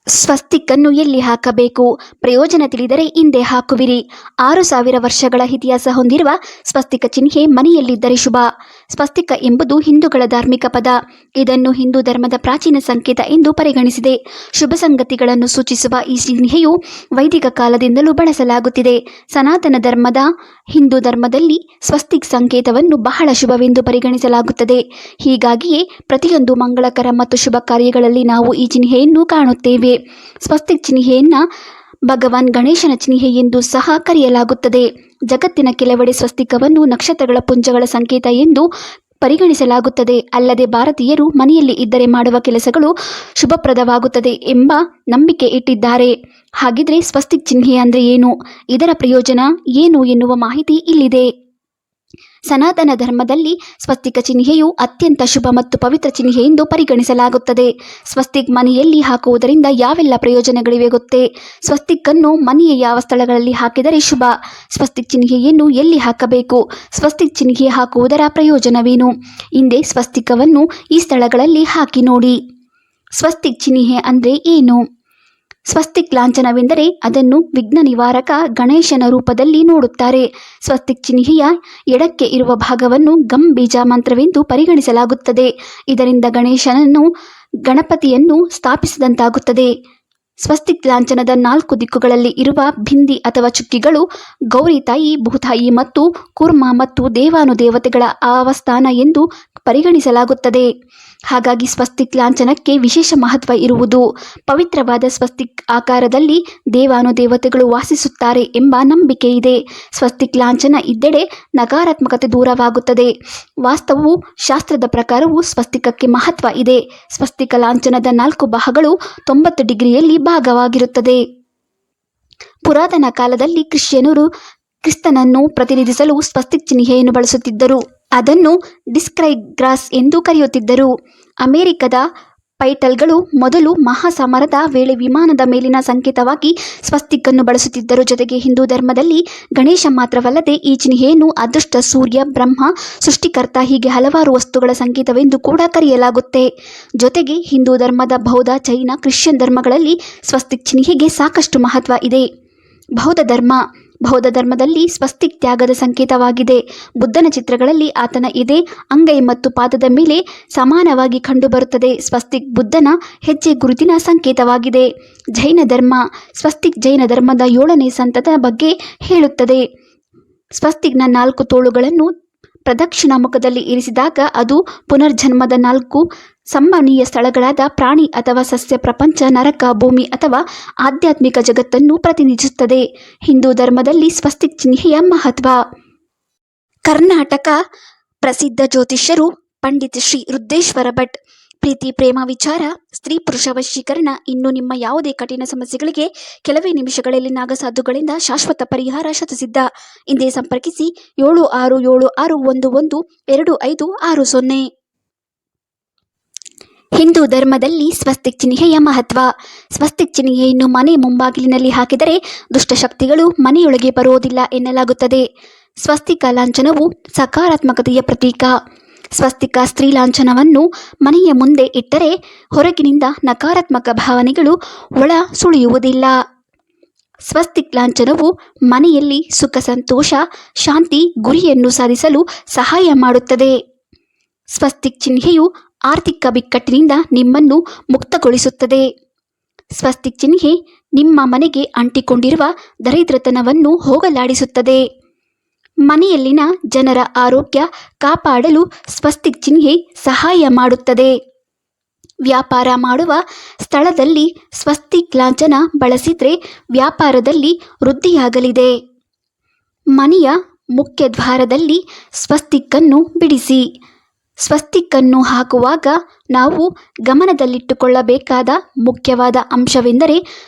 ಸ್ವಸ್ತಿಕ್ ಅನ್ನು ಎಲ್ಲಿ ಹಾಕಬೇಕು? ಪ್ರಯೋಜನ ತಿಳಿದರೆ ಹಿಂದೆ ಹಾಕುವಿರಿ. 6000 ವರ್ಷಗಳ ಇತಿಹಾಸ ಹೊಂದಿರುವ ಸ್ವಸ್ತಿಕ ಚಿಹ್ನೆ ಮನೆಯಲ್ಲಿದ್ದರೆ ಶುಭ. ಸ್ವಸ್ತಿಕ ಎಂಬುದು ಹಿಂದೂಗಳ ಧಾರ್ಮಿಕ ಪದ. ಇದನ್ನು ಹಿಂದೂ ಧರ್ಮದ ಪ್ರಾಚೀನ ಸಂಕೇತ ಎಂದು ಪರಿಗಣಿಸಿದೆ. ಶುಭ ಸಂಗತಿಗಳನ್ನು ಸೂಚಿಸುವ ಈ ಚಿಹ್ನೆಯು ವೈದಿಕ ಕಾಲದಿಂದಲೂ ಬಳಸಲಾಗುತ್ತಿದೆ. ಸನಾತನ ಧರ್ಮದ ಹಿಂದೂ ಧರ್ಮದಲ್ಲಿ ಸ್ವಸ್ತಿಕ್ ಸಂಕೇತವನ್ನು ಬಹಳ ಶುಭವೆಂದು ಪರಿಗಣಿಸಲಾಗುತ್ತದೆ. ಹೀಗಾಗಿಯೇ ಪ್ರತಿಯೊಂದು ಮಂಗಳಕರ ಮತ್ತು ಶುಭ ಕಾರ್ಯಗಳಲ್ಲಿ ನಾವು ಈ ಚಿಹ್ನೆಯನ್ನು ಕಾಣುತ್ತೇವೆ. ಸ್ವಸ್ತಿಕ್ ಚಿಹ್ನೆಯನ್ನ ಭಗವಾನ್ ಗಣೇಶನ ಚಿಹ್ನೆ ಎಂದು ಸಹ ಕರೆಯಲಾಗುತ್ತದೆ. ಜಗತ್ತಿನ ಕೆಲವೆಡೆ ಸ್ವಸ್ತಿಕವನ್ನು ನಕ್ಷತ್ರಗಳ ಪುಂಜಗಳ ಸಂಕೇತ ಎಂದು ಪರಿಗಣಿಸಲಾಗುತ್ತದೆ. ಅಲ್ಲದೆ ಭಾರತೀಯರು ಮನೆಯಲ್ಲಿ ಇದ್ದರೆ ಮಾಡುವ ಕೆಲಸಗಳು ಶುಭಪ್ರದವಾಗುತ್ತದೆ ಎಂಬ ನಂಬಿಕೆ ಇಟ್ಟಿದ್ದಾರೆ. ಹಾಗಿದ್ರೆ ಸ್ವಸ್ತಿಕ್ ಚಿಹ್ನೆ ಅಂದ್ರೆ ಏನು? ಇದರ ಪ್ರಯೋಜನ ಏನು ಎನ್ನುವ ಮಾಹಿತಿ ಇಲ್ಲಿದೆ. ಸನಾತನ ಧರ್ಮದಲ್ಲಿ ಸ್ವಸ್ತಿಕ ಚಿಹ್ನೆಯು ಅತ್ಯಂತ ಶುಭ ಮತ್ತು ಪವಿತ್ರ ಚಿಹ್ನೆ ಎಂದು ಪರಿಗಣಿಸಲಾಗುತ್ತದೆ. ಸ್ವಸ್ತಿಕ್ ಮನೆಯಲ್ಲಿ ಹಾಕುವುದರಿಂದ ಯಾವೆಲ್ಲ ಪ್ರಯೋಜನಗಳಿವೆ ಗೊತ್ತೇ? ಸ್ವಸ್ತಿಕ್ ಅನ್ನು ಮನೆಯ ಯಾವ ಸ್ಥಳಗಳಲ್ಲಿ ಹಾಕಿದರೆ ಶುಭ? ಸ್ವಸ್ತಿಕ್ ಚಿಹ್ನೆಯನ್ನು ಎಲ್ಲಿ ಹಾಕಬೇಕು? ಸ್ವಸ್ತಿಕ್ ಚಿಹ್ನೆ ಹಾಕುವುದರ ಪ್ರಯೋಜನವೇನು? ಹಿಂದೆ ಸ್ವಸ್ತಿಕವನ್ನು ಈ ಸ್ಥಳಗಳಲ್ಲಿ ಹಾಕಿ ನೋಡಿ. ಸ್ವಸ್ತಿಕ್ ಚಿಹ್ನೆ ಅಂದ್ರೆ ಏನು? ಸ್ವಸ್ತಿಕ್ ಲಾಂಛನವೆಂದರೆ ಅದನ್ನು ವಿಘ್ನ ನಿವಾರಕ ಗಣೇಶನ ರೂಪದಲ್ಲಿ ನೋಡುತ್ತಾರೆ. ಸ್ವಸ್ತಿಕ್ ಚಿಹ್ನೆಯ ಎಡಕ್ಕೆ ಇರುವ ಭಾಗವನ್ನು ಗಮ್ ಬೀಜ ಮಂತ್ರವೆಂದು ಪರಿಗಣಿಸಲಾಗುತ್ತದೆ. ಇದರಿಂದ ಗಣಪತಿಯನ್ನು ಸ್ಥಾಪಿಸಿದಂತಾಗುತ್ತದೆ. ಸ್ವಸ್ತಿಕ್ ಲಾಂಛನದ 4 ದಿಕ್ಕುಗಳಲ್ಲಿ ಇರುವ ಬಿಂದಿ ಅಥವಾ ಚುಕ್ಕಿಗಳು ಗೌರಿ ತಾಯಿ, ಭೂತಾಯಿ ಮತ್ತು ಕೂರ್ಮ ಮತ್ತು ದೇವಾನುದೇವತೆಗಳ ಆವಾಸ್ಥಾನ ಎಂದು ಪರಿಗಣಿಸಲಾಗುತ್ತದೆ. ಹಾಗಾಗಿ ಸ್ವಸ್ತಿಕ್ ಲಾಂಛನಕ್ಕೆ ವಿಶೇಷ ಮಹತ್ವ ಇರುವುದು. ಪವಿತ್ರವಾದ ಸ್ವಸ್ತಿಕ್ ಆಕಾರದಲ್ಲಿ ದೇವಾನುದೇವತೆಗಳು ವಾಸಿಸುತ್ತಾರೆ ಎಂಬ ನಂಬಿಕೆ ಇದೆ. ಸ್ವಸ್ತಿಕ್ ಲಾಂಛನ ಇದ್ದೆಡೆ ನಕಾರಾತ್ಮಕತೆ ದೂರವಾಗುತ್ತದೆ. ವಾಸ್ತವು ಶಾಸ್ತ್ರದ ಪ್ರಕಾರವೂ ಸ್ವಸ್ತಿಕಕ್ಕೆ ಮಹತ್ವ ಇದೆ. ಸ್ವಸ್ತಿಕ ಲಾಂಛನದ 4 ಬಾಹುಗಳು 90 ಡಿಗ್ರಿಯಲ್ಲಿ ಭಾಗವಾಗಿರುತ್ತದೆ. ಪುರಾತನ ಕಾಲದಲ್ಲಿ ಕ್ರಿಶ್ಚಿಯನ್ನರು ಕ್ರಿಸ್ತನನ್ನು ಪ್ರತಿನಿಧಿಸಲು ಸ್ವಸ್ತಿಕ್ ಚಿಹ್ನೆಯನ್ನು ಬಳಸುತ್ತಿದ್ದರು. ಅದನ್ನು ಡಿಸ್ಕ್ರೈಗ್ರಾಸ್ ಎಂದು ಕರೆಯುತ್ತಿದ್ದರು. ಅಮೆರಿಕದ ಪೈಟಲ್ಗಳು ಮೊದಲು ಮಹಾಸಮರದ ವೇಳೆ ವಿಮಾನದ ಮೇಲಿನ ಸಂಕೇತವಾಗಿ ಸ್ವಸ್ತಿಕ್ ಅನ್ನು ಬಳಸುತ್ತಿದ್ದರು. ಜೊತೆಗೆ ಹಿಂದೂ ಧರ್ಮದಲ್ಲಿ ಗಣೇಶ ಮಾತ್ರವಲ್ಲದೆ ಈ ಚಿಹ್ನೆಯನ್ನು ಅದೃಷ್ಟ, ಸೂರ್ಯ, ಬ್ರಹ್ಮ, ಸೃಷ್ಟಿಕರ್ತ ಹೀಗೆ ಹಲವಾರು ವಸ್ತುಗಳ ಸಂಕೇತವೆಂದು ಕೂಡ ಕರೆಯಲಾಗುತ್ತೆ. ಜೊತೆಗೆ ಹಿಂದೂ ಧರ್ಮದ ಬೌದ್ಧ, ಜೈನ, ಕ್ರಿಶ್ಚಿಯನ್ ಧರ್ಮಗಳಲ್ಲಿ ಸ್ವಸ್ತಿಕ್ ಚಿಹ್ನೆಗೆ ಸಾಕಷ್ಟು ಮಹತ್ವ ಇದೆ. ಬೌದ್ಧ ಧರ್ಮದಲ್ಲಿ ಸ್ವಸ್ತಿಕ್ ತ್ಯಾಗದ ಸಂಕೇತವಾಗಿದೆ. ಬುದ್ಧನ ಚಿತ್ರಗಳಲ್ಲಿ ಆತನ ಎದೆ, ಅಂಗೈ ಮತ್ತು ಪಾದದ ಮೇಲೆ ಸಮಾನವಾಗಿ ಕಂಡುಬರುತ್ತದೆ. ಸ್ವಸ್ತಿಕ್ ಬುದ್ಧನ ಹೆಜ್ಜೆ ಗುರುತಿನ ಸಂಕೇತವಾಗಿದೆ. ಸ್ವಸ್ತಿಕ್ ಜೈನ ಧರ್ಮದ 7ನೇ ಸಂತದ ಬಗ್ಗೆ ಹೇಳುತ್ತದೆ. ಸ್ವಸ್ತಿಕ್ನ 4 ತೋಳುಗಳನ್ನು ಪ್ರದಕ್ಷಿಣ ಮುಖದಲ್ಲಿ ಇರಿಸಿದಾಗ ಅದು ಪುನರ್ಜನ್ಮದ 4 ಸಂಭವನೀಯ ಸ್ಥಳಗಳಾದ ಪ್ರಾಣಿ ಅಥವಾ ಸಸ್ಯ ಪ್ರಪಂಚ, ನರಕ, ಭೂಮಿ ಅಥವಾ ಆಧ್ಯಾತ್ಮಿಕ ಜಗತ್ತನ್ನು ಪ್ರತಿನಿಧಿಸುತ್ತದೆ. ಹಿಂದೂ ಧರ್ಮದಲ್ಲಿ ಸ್ವಸ್ತಿಕ್ ಚಿಹ್ನೆಯ ಮಹತ್ವ. ಕರ್ನಾಟಕ ಪ್ರಸಿದ್ಧ ಜ್ಯೋತಿಷ್ಯರು ಪಂಡಿತ್ ಶ್ರೀ ರುದ್ರೇಶ್ವರ ಭಟ್. ಪ್ರೀತಿ, ಪ್ರೇಮ, ವಿಚಾರ, ಸ್ತ್ರೀ ಪುರುಷ ವಶೀಕರಣ, ಇನ್ನು ನಿಮ್ಮ ಯಾವುದೇ ಕಠಿಣ ಸಮಸ್ಯೆಗಳಿಗೆ ಕೆಲವೇ ನಿಮಿಷಗಳಲ್ಲಿ ನಾಗಸಾಧುಗಳಿಂದ ಶಾಶ್ವತ ಪರಿಹಾರ ಶತಸಿದ್ಧ. ಹಿಂದೆ ಸಂಪರ್ಕಿಸಿ 7676112560. ಹಿಂದೂ ಧರ್ಮದಲ್ಲಿ ಸ್ವಸ್ತಿಕ್ ಚಿಹ್ನೆಯ ಮಹತ್ವ. ಸ್ವಸ್ತಿಕ್ ಚಿಹ್ನೆಯನ್ನು ಮನೆ ಮುಂಬಾಗಿಲಿನಲ್ಲಿ ಹಾಕಿದರೆ ದುಷ್ಟಶಕ್ತಿಗಳು ಮನೆಯೊಳಗೆ ಬರುವುದಿಲ್ಲ ಎನ್ನಲಾಗುತ್ತದೆ. ಸ್ವಸ್ತಿಕ ಲಾಂಛನವು ಸಕಾರಾತ್ಮಕತೆಯ ಪ್ರತೀಕ. ಸ್ವಸ್ತಿಕ ಸ್ತ್ರೀ ಲಾಂಛನವನ್ನು ಮನೆಯ ಮುಂದೆ ಇಟ್ಟರೆ ಹೊರಗಿನಿಂದ ನಕಾರಾತ್ಮಕ ಭಾವನೆಗಳು ಒಳ ಸುಳಿಯುವುದಿಲ್ಲ. ಸ್ವಸ್ತಿಕ್ ಲಾಂಛನವು ಮನೆಯಲ್ಲಿ ಸುಖ, ಸಂತೋಷ, ಶಾಂತಿ, ಗುರಿಯನ್ನು ಸಾಧಿಸಲು ಸಹಾಯ ಮಾಡುತ್ತದೆ. ಸ್ವಸ್ತಿಕ್ ಚಿಹ್ನೆಯು ಆರ್ಥಿಕ ಬಿಕ್ಕಟ್ಟಿನಿಂದ ನಿಮ್ಮನ್ನು ಮುಕ್ತಗೊಳಿಸುತ್ತದೆ. ಸ್ವಸ್ತಿಕ್ ಚಿಹ್ನೆ ನಿಮ್ಮ ಮನೆಗೆ ಅಂಟಿಕೊಂಡಿರುವ ದರಿದ್ರತನವನ್ನು ಹೋಗಲಾಡಿಸುತ್ತದೆ. ಮನೆಯಲ್ಲಿನ ಜನರ ಆರೋಗ್ಯ ಕಾಪಾಡಲು ಸ್ವಸ್ತಿಕ್ ಚಿಹ್ನೆ ಸಹಾಯ ಮಾಡುತ್ತದೆ. ವ್ಯಾಪಾರ ಮಾಡುವ ಸ್ಥಳದಲ್ಲಿ ಸ್ವಸ್ತಿಕ್ ಲಾಂಛನ ಬಳಸಿದರೆ ವ್ಯಾಪಾರದಲ್ಲಿ ವೃದ್ಧಿಯಾಗಲಿದೆ. ಮನೆಯ ಮುಖ್ಯ ದ್ವಾರದಲ್ಲಿ ಸ್ವಸ್ತಿಕ್ ಅನ್ನು ಬಿಡಿಸಿ. ಸ್ವಸ್ತಿಕ್ ಅನ್ನು ಹಾಕುವಾಗ ನಾವು ಗಮನದಲ್ಲಿಟ್ಟುಕೊಳ್ಳಬೇಕಾದ ಮುಖ್ಯವಾದ ಅಂಶವೆಂದರೆ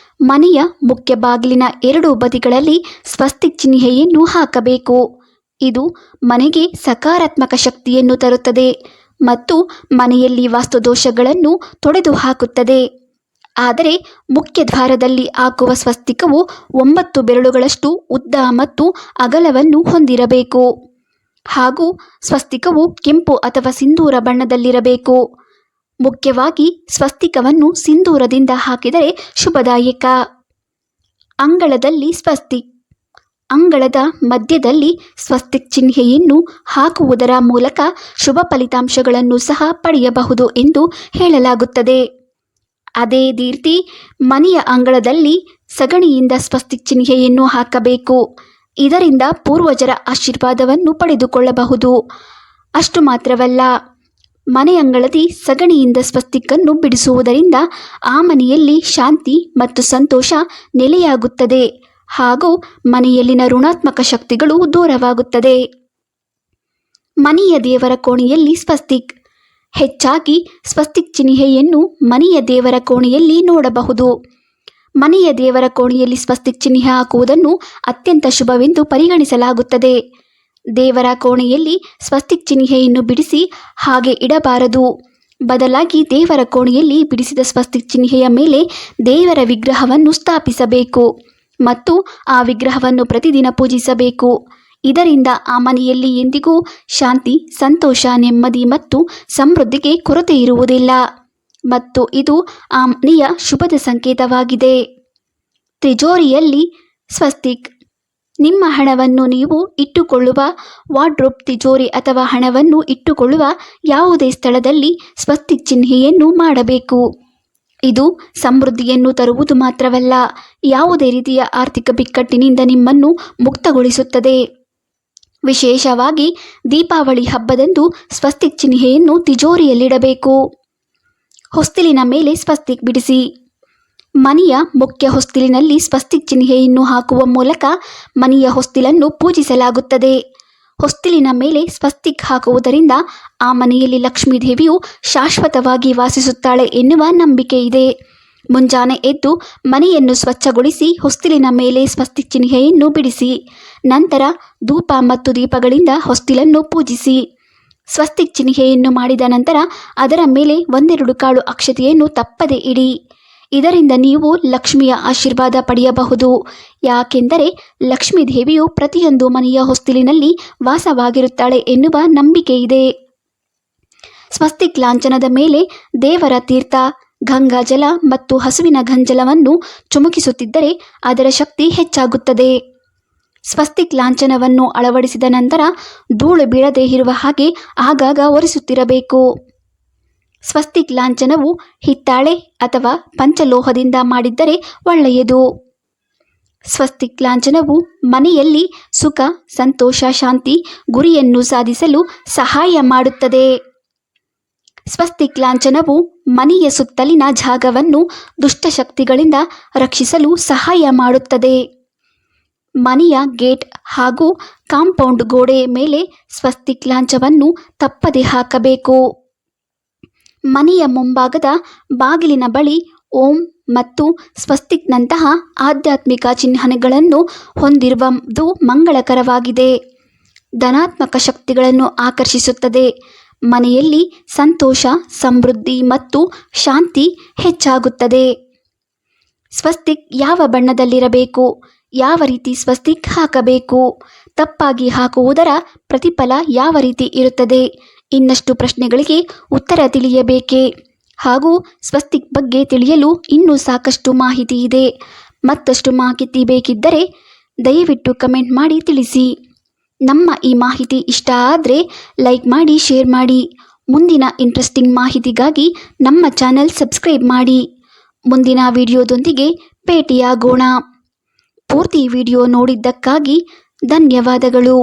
ಮನೆಯ ಮುಖ್ಯ ಬಾಗಿಲಿನ 2 ಬದಿಗಳಲ್ಲಿ ಸ್ವಸ್ತಿಕ್ ಚಿಹ್ನೆಯನ್ನು ಹಾಕಬೇಕು. ಇದು ಮನೆಗೆ ಸಕಾರಾತ್ಮಕ ಶಕ್ತಿಯನ್ನು ತರುತ್ತದೆ ಮತ್ತು ಮನೆಯಲ್ಲಿ ವಾಸ್ತುದೋಷಗಳನ್ನು ತೊಡೆದು ಹಾಕುತ್ತದೆ. ಆದರೆ ಮುಖ್ಯ ದ್ವಾರದಲ್ಲಿ ಹಾಕುವ ಸ್ವಸ್ತಿಕವು 9 ಬೆರಳುಗಳಷ್ಟು ಉದ್ದ ಮತ್ತು ಅಗಲವನ್ನು ಹೊಂದಿರಬೇಕು. ಹಾಗೂ ಸ್ವಸ್ತಿಕವು ಕೆಂಪು ಅಥವಾ ಸಿಂಧೂರ ಬಣ್ಣದಲ್ಲಿರಬೇಕು. ಮುಖ್ಯವಾಗಿ ಸ್ವಸ್ತಿಕವನ್ನು ಸಿಂಧೂರದಿಂದ ಹಾಕಿದರೆ ಶುಭದಾಯಕ. ಅಂಗಳದಲ್ಲಿ ಸ್ವಸ್ತಿಕ್. ಅಂಗಳದ ಮಧ್ಯದಲ್ಲಿ ಸ್ವಸ್ತಿಕ್ ಚಿಹ್ನೆಯನ್ನು ಹಾಕುವುದರ ಮೂಲಕ ಶುಭ ಫಲಿತಾಂಶಗಳನ್ನು ಸಹ ಪಡೆಯಬಹುದು ಎಂದು ಹೇಳಲಾಗುತ್ತದೆ. ಅದೇ ರೀತಿ ಮನೆಯ ಅಂಗಳದಲ್ಲಿ ಸಗಣಿಯಿಂದ ಸ್ವಸ್ತಿಕ್ ಚಿಹ್ನೆಯನ್ನು ಹಾಕಬೇಕು. ಇದರಿಂದ ಪೂರ್ವಜರ ಆಶೀರ್ವಾದವನ್ನು ಪಡೆದುಕೊಳ್ಳಬಹುದು. ಅಷ್ಟು ಮಾತ್ರವಲ್ಲ, ಮನೆಯಂಗಳದಿ ಸಗಣಿಯಿಂದ ಸ್ವಸ್ತಿಕನ್ನು ಬಿಡಿಸುವುದರಿಂದ ಆ ಮನೆಯಲ್ಲಿ ಶಾಂತಿ ಮತ್ತು ಸಂತೋಷ ನೆಲೆಯಾಗುತ್ತದೆ ಹಾಗೂ ಮನೆಯಲ್ಲಿನ ಋಣಾತ್ಮಕ ಶಕ್ತಿಗಳು ದೂರವಾಗುತ್ತದೆ. ಮನೆಯ ದೇವರ ಕೋಣೆಯಲ್ಲಿ ಸ್ವಸ್ತಿಕ್. ಹೆಚ್ಚಾಗಿ ಸ್ವಸ್ತಿಕ್ ಚಿಹ್ನೆಯನ್ನು ಮನೆಯ ದೇವರ ಕೋಣೆಯಲ್ಲಿ ನೋಡಬಹುದು. ಮನೆಯ ದೇವರ ಕೋಣೆಯಲ್ಲಿ ಸ್ವಸ್ತಿಕ್ ಚಿಹ್ನೆ ಹಾಕುವುದನ್ನು ಅತ್ಯಂತ ಶುಭವೆಂದು ಪರಿಗಣಿಸಲಾಗುತ್ತದೆ. ದೇವರ ಕೋಣೆಯಲ್ಲಿ ಸ್ವಸ್ತಿಕ್ ಚಿಹ್ನೆಯನ್ನು ಬಿಡಿಸಿ ಹಾಗೆ ಇಡಬಾರದು. ಬದಲಾಗಿ ದೇವರ ಕೋಣೆಯಲ್ಲಿ ಬಿಡಿಸಿದ ಸ್ವಸ್ತಿಕ್ ಚಿಹ್ನೆಯ ಮೇಲೆ ದೇವರ ವಿಗ್ರಹವನ್ನು ಸ್ಥಾಪಿಸಬೇಕು ಮತ್ತು ಆ ವಿಗ್ರಹವನ್ನು ಪ್ರತಿದಿನ ಪೂಜಿಸಬೇಕು. ಇದರಿಂದ ಆ ಮನೆಯಲ್ಲಿ ಎಂದಿಗೂ ಶಾಂತಿ, ಸಂತೋಷ, ನೆಮ್ಮದಿ ಮತ್ತು ಸಮೃದ್ಧಿಗೆ ಕೊರತೆ ಇರುವುದಿಲ್ಲ ಮತ್ತು ಇದು ಆ ಮನೆಯ ಶುಭದ ಸಂಕೇತವಾಗಿದೆ. ತಿಜೋರಿಯಲ್ಲಿ ಸ್ವಸ್ತಿಕ್. ನಿಮ್ಮ ಹಣವನ್ನು ನೀವು ಇಟ್ಟುಕೊಳ್ಳುವ ವಾರ್ಡ್ರೋಬ್, ತಿಜೋರಿ ಅಥವಾ ಹಣವನ್ನು ಇಟ್ಟುಕೊಳ್ಳುವ ಯಾವುದೇ ಸ್ಥಳದಲ್ಲಿ ಸ್ವಸ್ತಿಕ್ ಚಿಹ್ನೆಯನ್ನು ಮಾಡಬೇಕು. ಇದು ಸಮೃದ್ಧಿಯನ್ನು ತರುವುದು ಮಾತ್ರವಲ್ಲ, ಯಾವುದೇ ರೀತಿಯ ಆರ್ಥಿಕ ಬಿಕ್ಕಟ್ಟಿನಿಂದ ನಿಮ್ಮನ್ನು ಮುಕ್ತಗೊಳಿಸುತ್ತದೆ. ವಿಶೇಷವಾಗಿ ದೀಪಾವಳಿ ಹಬ್ಬದಂದು ಸ್ವಸ್ತಿಕ್ ಚಿಹ್ನೆಯನ್ನು ತಿಜೋರಿಯಲ್ಲಿಡಬೇಕು. ಹೊಸ್ತಿಲಿನ ಮೇಲೆ ಸ್ವಸ್ತಿಕ್ ಬಿಡಿಸಿ. ಮನೆಯ ಮುಖ್ಯ ಹೊಸ್ತಿಲಿನಲ್ಲಿ ಸ್ವಸ್ತಿಕ್ ಚಿಹ್ನೆಯನ್ನು ಹಾಕುವ ಮೂಲಕ ಮನೆಯ ಹೊಸ್ತಿಲನ್ನು ಪೂಜಿಸಲಾಗುತ್ತದೆ. ಹೊಸ್ತಿಲಿನ ಮೇಲೆ ಸ್ವಸ್ತಿಕ್ ಹಾಕುವುದರಿಂದ ಆ ಮನೆಯಲ್ಲಿ ಲಕ್ಷ್ಮೀ ದೇವಿಯು ಶಾಶ್ವತವಾಗಿ ವಾಸಿಸುತ್ತಾಳೆ ಎನ್ನುವ ನಂಬಿಕೆ ಇದೆ. ಮುಂಜಾನೆ ಎದ್ದು ಮನೆಯನ್ನು ಸ್ವಚ್ಛಗೊಳಿಸಿ ಹೊಸ್ತಿಲಿನ ಮೇಲೆ ಸ್ವಸ್ತಿಕ್ ಚಿಹ್ನೆಯನ್ನು ಬಿಡಿಸಿ. ನಂತರ ಧೂಪ ಮತ್ತು ದೀಪಗಳಿಂದ ಹೊಸ್ತಿಲನ್ನು ಪೂಜಿಸಿ. ಸ್ವಸ್ತಿಕ್ ಚಿಹ್ನೆಯನ್ನು ಮಾಡಿದ ನಂತರ ಅದರ ಮೇಲೆ 1-2 ಕಾಳು ಅಕ್ಷತೆಯನ್ನು ತಪ್ಪದೆ ಇಡಿ. ಇದರಿಂದ ನೀವು ಲಕ್ಷ್ಮಿಯ ಆಶೀರ್ವಾದ ಪಡೆಯಬಹುದು. ಯಾಕೆಂದರೆ ಲಕ್ಷ್ಮೀ ದೇವಿಯು ಪ್ರತಿಯೊಂದು ಮನೆಯ ಹೊಸ್ತಿಲಿನಲ್ಲಿ ವಾಸವಾಗಿರುತ್ತಾಳೆ ಎನ್ನುವ ನಂಬಿಕೆ ಇದೆ. ಸ್ವಸ್ತಿಕ್ ಲಾಂಛನದ ಮೇಲೆ ದೇವರ ತೀರ್ಥ, ಗಂಗಾಜಲ ಮತ್ತು ಹಸುವಿನ ಗಂಜಲವನ್ನು ಚುಮುಕಿಸುತ್ತಿದ್ದರೆ ಅದರ ಶಕ್ತಿ ಹೆಚ್ಚಾಗುತ್ತದೆ. ಸ್ವಸ್ತಿಕ್ ಲಾಂಛನವನ್ನು ಅಳವಡಿಸಿದ ನಂತರ ಧೂಳು ಬೀಳದೇ ಇರುವ ಹಾಗೆ ಆಗಾಗ ಒರೆಸುತ್ತಿರಬೇಕು. ಸ್ವಸ್ತಿಕ್ ಲಾಂಛನವು ಹಿತ್ತಾಳೆ ಅಥವಾ ಪಂಚಲೋಹದಿಂದ ಮಾಡಿದ್ದರೆ ಒಳ್ಳೆಯದು. ಸ್ವಸ್ತಿಕ್ ಲಾಂಛನವು ಮನೆಯಲ್ಲಿ ಸುಖ, ಸಂತೋಷ, ಶಾಂತಿ, ಗುರಿಯನ್ನು ಸಾಧಿಸಲು ಸಹಾಯ ಮಾಡುತ್ತದೆ. ಸ್ವಸ್ತಿಕ್ ಲಾಂಛನವು ಮನೆಯ ಸುತ್ತಲಿನ ಜಾಗವನ್ನು ದುಷ್ಟಶಕ್ತಿಗಳಿಂದ ರಕ್ಷಿಸಲು ಸಹಾಯ ಮಾಡುತ್ತದೆ. ಮನೆಯ ಗೇಟ್ ಹಾಗೂ ಕಾಂಪೌಂಡ್ ಗೋಡೆ ಮೇಲೆ ಸ್ವಸ್ತಿಕ್ ಲಾಂಛನವನ್ನು ತಪ್ಪದೆ ಹಾಕಬೇಕು. ಮನೆಯ ಮುಂಭಾಗದ ಬಾಗಿಲಿನ ಬಳಿ ಓಂ ಮತ್ತು ಸ್ವಸ್ತಿಕ್ನಂತಹ ಆಧ್ಯಾತ್ಮಿಕ ಚಿಹ್ನೆಗಳನ್ನು ಹೊಂದಿರುವುದು ಮಂಗಳಕರವಾಗಿದೆ. ಧನಾತ್ಮಕ ಶಕ್ತಿಗಳನ್ನು ಆಕರ್ಷಿಸುತ್ತದೆ. ಮನೆಯಲ್ಲಿ ಸಂತೋಷ, ಸಮೃದ್ಧಿ ಮತ್ತು ಶಾಂತಿ ಹೆಚ್ಚಾಗುತ್ತದೆ. ಸ್ವಸ್ತಿಕ್ ಯಾವ ಬಣ್ಣದಲ್ಲಿರಬೇಕು? ಯಾವ ರೀತಿ ಸ್ವಸ್ತಿಕ್ ಹಾಕಬೇಕು? ತಪ್ಪಾಗಿ ಹಾಕುವುದರ ಪ್ರತಿಫಲ ಯಾವ ರೀತಿ ಇರುತ್ತದೆ? ಇನ್ನಷ್ಟು ಪ್ರಶ್ನೆಗಳಿಗೆ ಉತ್ತರ ತಿಳಿಯಬೇಕೇ? ಹಾಗೂ ಸ್ವಸ್ತಿಕ್ ಬಗ್ಗೆ ತಿಳಿಯಲು ಇನ್ನೂ ಸಾಕಷ್ಟು ಮಾಹಿತಿ ಇದೆ. ಮತ್ತಷ್ಟು ಮಾಹಿತಿ ಬೇಕಿದ್ದರೆ ದಯವಿಟ್ಟು ಕಮೆಂಟ್ ಮಾಡಿ ತಿಳಿಸಿ. ನಮ್ಮ ಈ ಮಾಹಿತಿ ಇಷ್ಟ ಆದರೆ ಲೈಕ್ ಮಾಡಿ, ಶೇರ್ ಮಾಡಿ. ಮುಂದಿನ ಇಂಟ್ರೆಸ್ಟಿಂಗ್ ಮಾಹಿತಿಗಾಗಿ ನಮ್ಮ ಚಾನೆಲ್ ಸಬ್ಸ್ಕ್ರೈಬ್ ಮಾಡಿ. ಮುಂದಿನ ವಿಡಿಯೋದೊಂದಿಗೆ ಭೇಟಿಯಾಗೋಣ. ಪೂರ್ತಿ ವಿಡಿಯೋ ನೋಡಿದ್ದಕ್ಕಾಗಿ ಧನ್ಯವಾದಗಳು.